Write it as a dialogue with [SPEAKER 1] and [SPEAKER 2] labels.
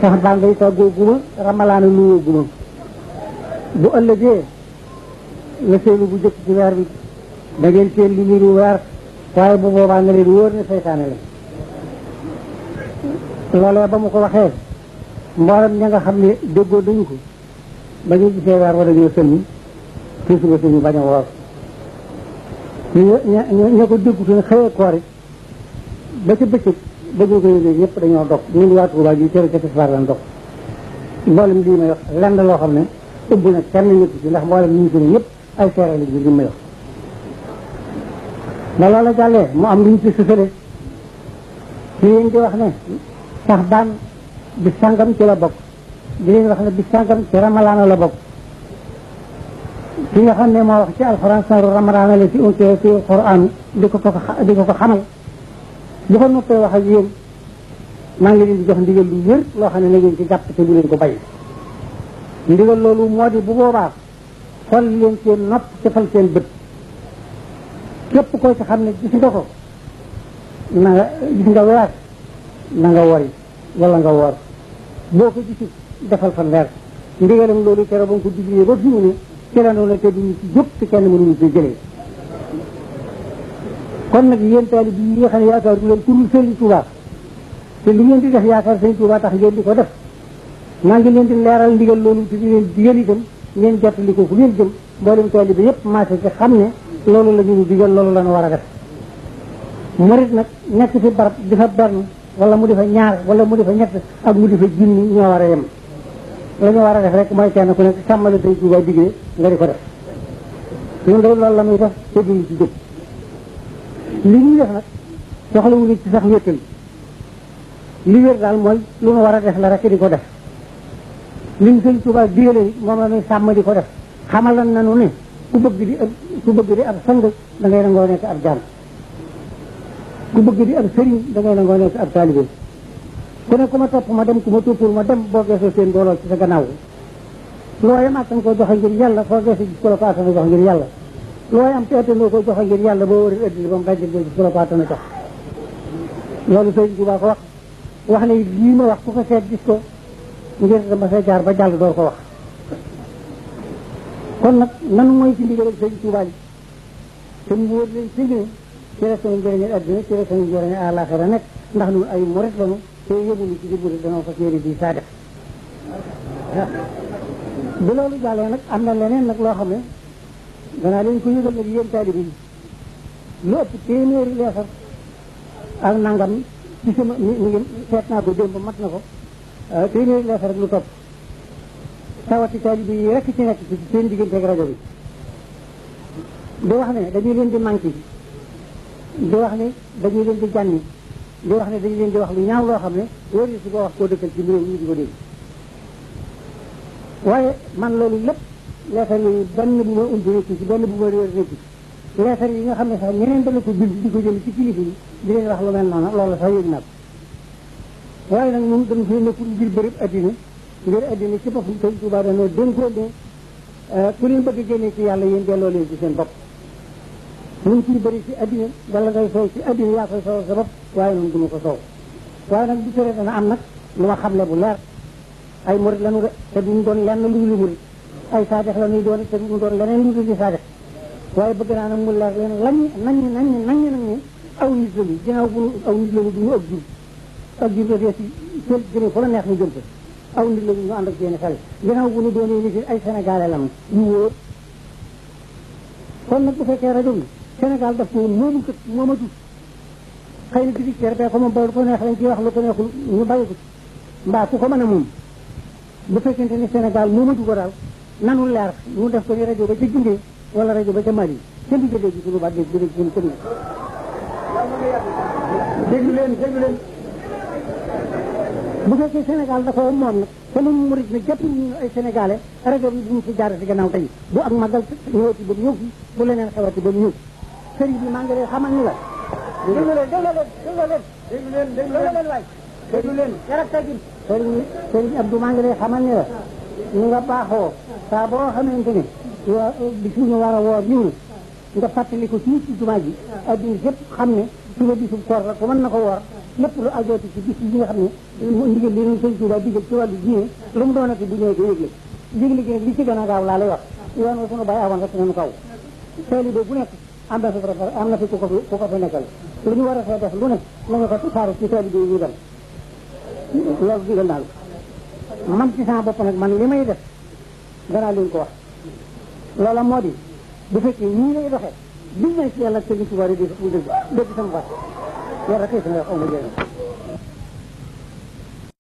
[SPEAKER 1] sax baa ngay toggoo guma ramalaana nuyoo guma bu ëllëgee la seenu bu jëkk ci weer bi da ngeen seen lu niru weer waaye bu boobaa nga leen wóor ne seytaane la loolee ba mu ko waxee mboolem ña nga xam ne déggoo dañu ko ba ñu gisee weer wa dañoo sëlmi ci suba suñu bañ a woor ña ko déggutoon xëyee koor it ba ca bëccëg ba ñu ko yëgee ñëpp dañoo dog ñun waa Tuubaa ji tere ca tisbaar lan dog mboolem lii may wax lenn loo xam ne ëbb na kenn ñëpp ci ndax mboolem ñu fi ne ñëpp ay seere la ji li may wax ba loola jàllee mu am lu ñu ci sësale ci yéen di wax ne sax baan bi sàngam ci la bokk di leen wax ne bi sàngam ci ramalaana la bokk ki nga xam ne moo wax ci alxuraan saru ramalaana la ci unte ci alxuraan di ko xamal bu ko noppee wax ak yéen maa ngi leen di jox ndigal lu wér loo xam ne na ngeen ci jàpp te bu leen ko bàyyi ndigal loolu moo di bu boobaa xol leen seen nopp defal seen bët képp koo ci xam ne gis nga ko na nga gis nga weer na nga wori wala nga woor boo ko gisul defal fa leer ndigalam loolu keroog ba nga ko diglee ba fi mu ne ci la noonu te duñu ci jóg te kenn mënuñu ci jëlee kon nag yéen taalib yi nga xam ne yaakaar du leen turul Sëriñ Tuubaa te lu ngeen di def yaakaar Sëriñ Tuubaa tax ngeen di ko def maa ngi leen di leeral ndigal loolu te di leen digal itam ngeen jottali ko fu ngeen jëm mboolem taalib bi yëpp maase ci xam ne loolu la ñu digal loolu la ñu war a def murit nag nekk fi barab di fa benn wala mu di fa ñaar wala mu di fa ñett ak mu di fa junni ñoo war a yem la ñu war a def rek mooy kenn ku nekk sàmmale Sëriñ Tuubaa digle nga di ko def ñun de loolu la muy def te duñu ci jóg li ñuy def nag soxlawu nit ci sax wéttal li wér daal mooy lu ñu war a def la rek di ko def li ñu Sëriñ Tuubaa digale moom la ñuy sàmm di ko def xamal lan nanu ne ku bëgg di ab sang da ngay nangoo nekk ab jaam ku bëgg di ab sëriñ da ngay nangoo nekk ab taalibe ku ne ku ma topp ma dem ku ma toppul ma dem boo geesoo seen dooloo ci sa gannaaw looy am attan ko joxe ngir yàlla foo geesoo gis ku la ko attana jox ngir yàlla looy am te attanoo ko joxe ngir yàlla boo war a ëddil ba mu dajjal boo gis ku la ko attana jox loolu Sëriñ Tuubaa ko wax ne lii ma wax ku ko seet gis ko ngir dama see jaar ba jàll door ko wax kon nag nanu mooy ci ndigal Sëriñ Tuubaa yi te mu wóor leen ci ne ci la seen njëriñal adduna ci la seen njëriñal àllaaxira nekk ndax ñun ay murit lañu te yëmuñu ci di murit danoo fas yéene di saa def bu loolu jàllee nag am na leneen nag loo xam ne danaa leen ko yëgal nag yéen taalibe yi lu ëpp téeméeri leesar ak nangam ci sama mi ngi seet naa ko démb mat na ko téeméeri leesar rek lu topp tawati taalibe yi rek ci nekk ci seen diggante ak rajo bi di wax ne dañuy leen di manqué di wax ne dañuy leen di jànni di wax ne dañu leen di wax lu ñaaw loo xam ne wóor si ko wax koo dëkkal ci réew mi di ko dégg waaye man loolu lépp leetar yooyu benn bu ma umbi nekku ci benn bu ma réer nekku ci leetar yi nga xam ne sax ñeneen dana ko bind di ko jëm ci kilifa yi di leen wax lu mel noonu loolu sax yëg naa ko waaye nag ñun dañu fee nekkul ngir bërëb addina ngir addina ci boppam Sëriñ Tuubaa dañoo dénkoon ne ku leen bëgg a génnee ci yàlla yéen delloo leen ci seen bopp ñun ciy bëri ci addina wala ngay soow ci addina yaa koy soow sa bopp waaye noonu duma ko soow waaye nag bu tere dana am nag lu ma xamle bu leer ay murit lañu de te duñ doon lenn lu dul murit ay saadex la ñuy doon te duñ doon leneen lu dul di saadex waaye bëgg naa nag mu leer leen nañ nag ne aw nit lañu ginnaaw bu aw nit lañu duñu ak jur la dee si seen jëme fa la neex ñu jëm fa aw nit lañu ñu ànd ak seen xel ginnaaw bu ñu doonee nit ay sénégalais lañu ñu wóor kon nag bu fekkee rajo bi Sénégal daf ko moomu kët moomatu xëy na di CRP ko moom ba lu ko neex lañ ciy wax lu ko neexul ñu bàyyi ko mbaa ku ko mën a moom bu fekkente ni Sénégal moomatu ko daal nanu leer ñu def ko ni rajo ba ca Guinée wala rajo ba ca Mali kenn du jëlee ji suñu baat dégg dégg suñu kër déglu leen bu fekkee Sénégal dafa moom nag te nun murit na jàpp ñu ay sénégalais rajo bi bu ñu fi jaarati gannaaw tey bu ak magal ñëwati ba ñëw fi bu leneen xewati ba ñëw sëriñ bi maa ngi lay xamal ni la déglu leen waay déglu leen yarak tagin sëriñ Abdou maa ngi lay xamal ni la ñu nga baaxoo saa boo xamante ne bi suñu war a woor ñëw na nga fàttali ko ci jumaa ji adduna yëpp xam ne suba bisub koor la ko mën na ko woor lépp lu ajooti ci bis yi nga xam ne mu ndigal li leen sëñ Tuubaa digal ci wàllu diine lu mu doonati bu ñëwee ko yëgle yëgle gi nag li ci gën a gaaw laa lay wax yoon wa sunu bàyyi awoon rek nañu kaw taalibe bu nekk am na fi ku ko fi nekkal lu ñu war a fee def lu ne nañu ko tasaare ci taalibe yi ñu dem loolu digal naa la man ci sama bopp nag man li may def danaa leen ko wax loola moo di bu fekkee ñii lay doxee business yàlla ak sëñ Tuubaa di dëgg sama wax yàlla kay sa nga xaw ma jëriñ